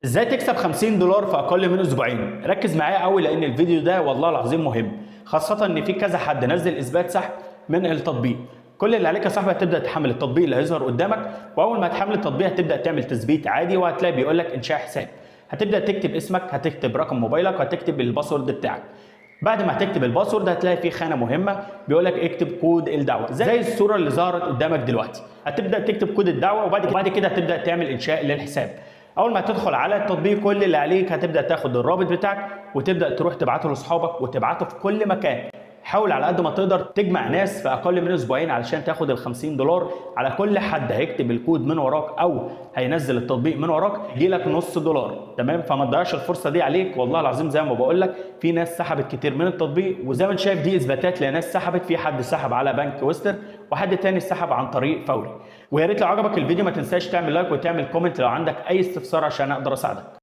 ازاي تكسب 50 دولار في اقل من اسبوعين؟ ركز معايا قوي لان الفيديو ده والله العظيم مهم، خاصة ان في كذا حد نزل اثبات سحب من التطبيق. كل اللي عليك يا صاحبي هتبدا تحمل التطبيق اللي هيظهر قدامك، واول ما تحمل التطبيق هتبدا تعمل تثبيت عادي، وهتلاقي بيقول لك انشاء حساب. هتبدا تكتب اسمك، هتكتب رقم موبايلك، وهتكتب الباسورد بتاعك. بعد ما هتكتب الباسورد هتلاقي في خانه مهمه بيقول لك اكتب كود الدعوه زي الصوره اللي ظهرت قدامك دلوقتي. هتبدا تكتب كود الدعوه وبعد كده هتبدا تعمل انشاء للحساب. اول ما تدخل على التطبيق كل اللي عليك هتبدا تاخد الرابط بتاعك وتبدا تروح تبعته لاصحابك وتبعته في كل مكان. حاول على قد ما تقدر تجمع ناس في اقل من اسبوعين علشان تاخد ال 50 دولار. على كل حد هيكتب الكود من وراك او هينزل التطبيق من وراك يجيلك نص دولار. تمام؟ فما تضيعش الفرصه دي عليك، والله العظيم زي ما بقول لك في ناس سحبت كتير من التطبيق، وزي ما انت شايف دي اثباتات لناس سحبت. في حد سحب على بنك ويستر وحد تاني سحب عن طريق فوري. ويا ريت لو عجبك الفيديو ما تنساش تعمل لايك وتعمل كومنت لو عندك اي استفسار عشان اقدر اساعدك.